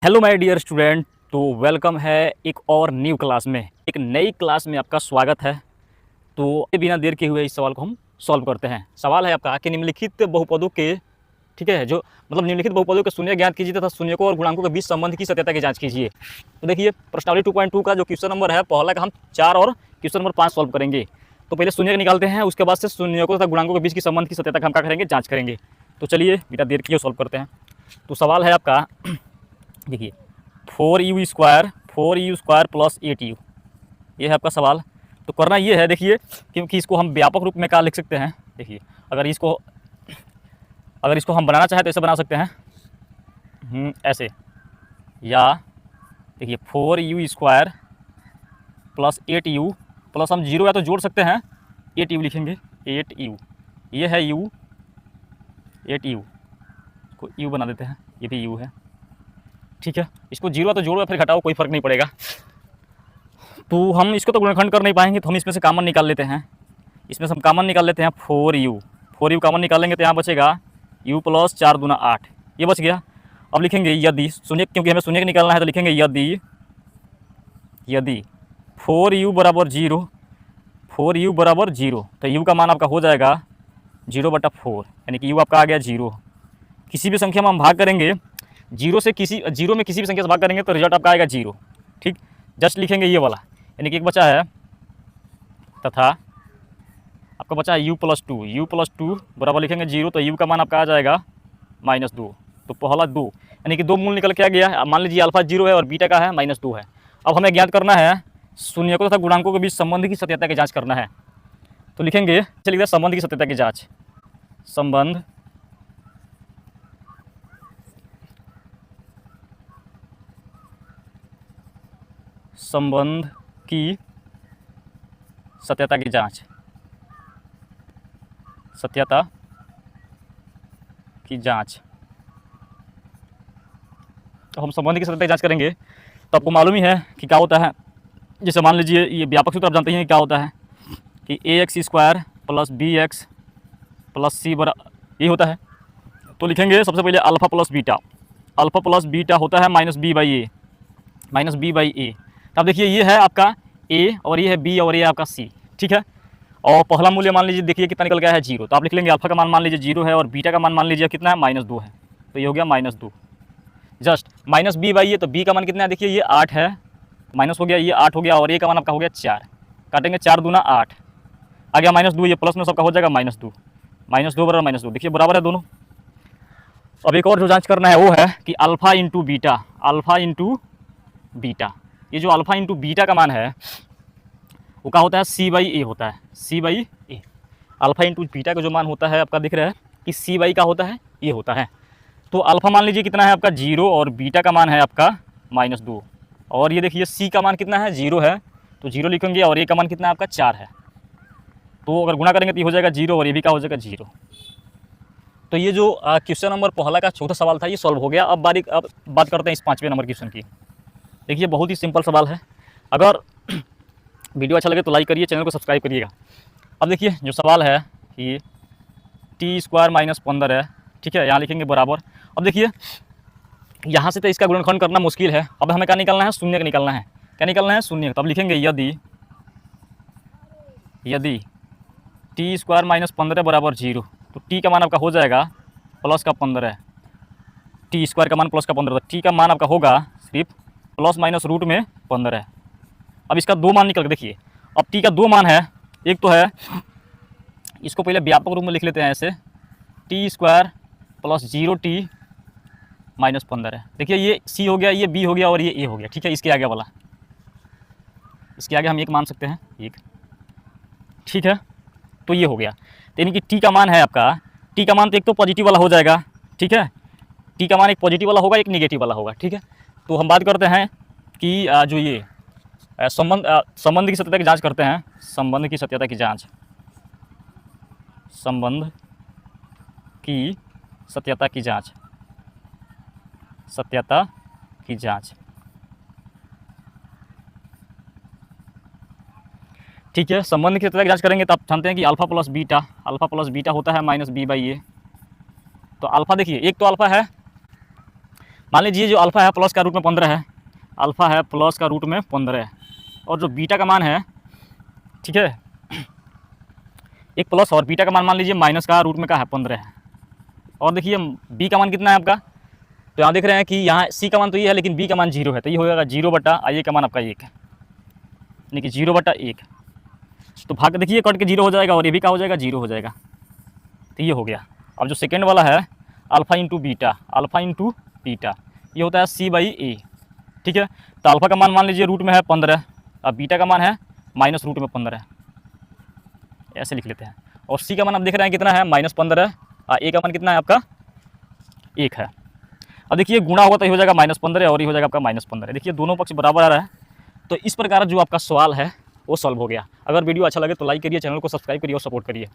Hello my dear student. तो welcome है एक और न्यू क्लास में, एक नई क्लास में आपका स्वागत है। तो बिना देर के हुए इस सवाल को हम सॉल्व करते हैं। सवाल है आपका कि निम्नलिखित बहुपदों के ठीक है जो मतलब निम्नलिखित बहुपदों के शून्य ज्ञात कीजिए तथा शून्यकों और गुणांकों के बीच संबंध की सत्यता की जांच कीजिए। तो देखिए प्रश्नावली 2.2 का जो क्वेश्चन नंबर है पहला का हम 4 और क्वेश्चन नंबर 5 सॉल्व करेंगे। तो पहले शून्य निकालते हैं, उसके बाद से शून्यकों तथा गुणांकों के बीच की संबंध की सत्यता का हम क्या करेंगे, जाँच करेंगे। तो चलिए बिना देर किए सॉल्व करते हैं। तो सवाल है आपका देखिए 4u² प्लस 8u, ये है आपका सवाल। तो करना ये है देखिए, क्योंकि इसको हम व्यापक रूप में क्या लिख सकते हैं। देखिए अगर इसको हम बनाना चाहें तो ऐसे बना सकते हैं, ऐसे, या देखिए 4u² प्लस 8u प्लस हम जीरो या तो जोड़ सकते हैं, 8u लिखेंगे, 8u, ये है u, 8u को u बना देते हैं, ये भी u है, ठीक है। इसको जीरो तो जोड़ो या फिर घटाओ, कोई फ़र्क नहीं पड़ेगा। तो हम इसको तो गुणनखंड कर नहीं पाएंगे, तो हम इसमें से कॉमन निकाल लेते हैं। इसमें से हम कॉमन निकाल लेते हैं 4u कॉमन निकालेंगे तो यहाँ बचेगा u प्लस 4 दूना 8, ये बच गया। अब लिखेंगे यदि शून्य, क्योंकि हमें शून्य निकालना है, तो लिखेंगे यदि 4u बराबर 0, 4u बराबर 0, तो u का मान आपका हो जाएगा 0/4, यानी कि u आपका आ गया 0। किसी भी संख्या में हम भाग करेंगे, जीरो में किसी भी संख्या से भाग करेंगे तो रिजल्ट आपका आएगा 0, ठीक। जस्ट लिखेंगे ये वाला, यानी कि एक बचा है तथा आपका बचा है u+2 बराबर लिखेंगे 0, तो u का मान आपका आ जाएगा -2। तो पहला 2, यानी कि 2 मूल निकल के आ गया। मान लीजिए अल्फा 0 है और बीटा का है -2 है। अब हमें ज्ञात करना है शून्यकों तथा गुणांकों के बीच संबंध की सत्यता की जाँच करना है। तो लिखेंगे, चलिए संबंध की सत्यता की जाँच, संबंध की सत्यता की जांच, सत्यता की जांच। तो हम संबंध की सत्यता की जांच करेंगे तो आपको मालूम ही है कि क्या होता है। जैसे मान लीजिए ये व्यापक सूत्र आप जानते हैं क्या होता है कि ax² plus bx plus c बराबर ये होता है। तो लिखेंगे सबसे पहले अल्फ़ा प्लस बीटा होता है -b/a, तो आप देखिए ये है आपका a और ये है b और ये आपका c, ठीक है। और पहला मूल्य मान लीजिए देखिए कितना निकल गया है 0, तो आप लिख लेंगे अल्फा का मान लीजिए 0 है और बीटा का मान लिजिए कितना है -2 है, तो ये हो गया -2। जस्ट -b/a, तो b का मान कितना है देखिए ये 8 है, माइनस हो गया, ये 8 हो गया और a का मान आपका हो गया 4, काटेंगे 4 दूना 8, आ गया -2, ये प्लस में सबका हो जाएगा -2 बराबर -2, देखिए बराबर है दोनों। अब एक और जो जांच करना है वो है कि अल्फ़ा इंटू बीटा, ये जो अल्फ़ा इंटू बीटा का मान है वो क्या होता है, c/a होता है, c/a। अल्फ़ा इंटू बीटा का जो मान होता है आपका दिख रहा है कि c/ का होता है, ये होता है। तो अल्फ़ा मान लीजिए कितना है आपका 0 और बीटा का मान है आपका -2, और ये देखिए c का मान कितना है 0 है, तो 0 लिखेंगे, और a का मान कितना है आपका 4 है। तो अगर गुणा करेंगे तो ये हो जाएगा 0 और ये भी क्या हो जाएगा 0। तो ये जो क्वेश्चन नंबर पहला का चौथा सवाल था ये सॉल्व हो गया। अब बात करते हैं इस 5वें नंबर क्वेश्चन की। देखिए बहुत ही सिंपल सवाल है। अगर वीडियो अच्छा लगे तो लाइक करिए, चैनल को सब्सक्राइब करिएगा। अब देखिए जो सवाल है कि t² - 15 है, ठीक है, यहाँ लिखेंगे बराबर। अब देखिए यहाँ से तो इसका गुणनखंड करना मुश्किल है। अब हमें क्या निकालना है, शून्य का निकालना है। क्या निकालना है, शून्य। तो अब लिखेंगे यदि t² - 15 बराबर 0, तो t का मान आपका हो जाएगा प्लस का 15, t² का मान प्लस का 15, तो t का मान आपका होगा सिर्फ ±√15। अब इसका 2 मान निकल के देखिए, अब t का 2 मान है, एक तो है, इसको पहले व्यापक रूप में लिख लेते हैं ऐसे, t² प्लस 0t -15 है। देखिए ये c हो गया, ये b हो गया और ये a हो गया, ठीक है। इसके आगे वाला, इसके आगे हम एक मान सकते हैं, एक, ठीक है। तो ये हो गया, तो यानी कि t का मान है आपका, t का मान तो एक तो पॉजिटिव वाला हो जाएगा, ठीक है। t का मान एक पॉजिटिव वाला होगा, एक निगेटिव वाला होगा, ठीक है। तो हम बात करते हैं कि जो ये संबंध की सत्यता की जांच करते हैं, संबंध की सत्यता की जांच, संबंध की सत्यता की जांच, सत्यता की जांच, ठीक है। संबंध की सत्यता की जांच करेंगे तो आप जानते हैं कि अल्फ़ा प्लस बीटा होता है -b/a। तो अल्फ़ा देखिए, एक तो अल्फ़ा है, मान लीजिए जो अल्फ़ा है प्लस का रूट में 15 है, अल्फ़ा है प्लस का रूट में 15 है, और जो बीटा का मान है, ठीक है, एक प्लस और बीटा का मान लीजिए माइनस का रूट में का है 15 है। और देखिए बी का मान कितना है आपका, तो यहाँ देख रहे हैं कि यहाँ सी का मान तो ये है लेकिन बी का मान 0 है, तो ये हो जाएगा 0/, ए का मान आपका 1 है, यानी कि 0/1। तो भाग देखिए कट के 0 हो जाएगा और ये भी क्या हो जाएगा, 0 हो जाएगा। तो ये हो गया। अब जो सेकेंड वाला है alpha into beta, alpha into beta, ये होता है c/a, ठीक है। तो अल्फ़ा का मान लीजिए रूट में है 15, अब बीटा का मान है माइनस रूट में 15, ऐसे लिख लेते हैं। और सी का मान आप देख रहे हैं कितना है, -15, ए का मान कितना है आपका, 1 है। अब देखिए गुणा होगा तो ये हो जाएगा -15 और ये हो जाएगा आपका -15। देखिए दोनों पक्ष बराबर आ रहा है। तो इस प्रकार जो आपका सवाल है वो सॉल्व हो गया। अगर वीडियो अच्छा लगे तो लाइक करिए, चैनल को सब्सक्राइब करिए और सपोर्ट करिए।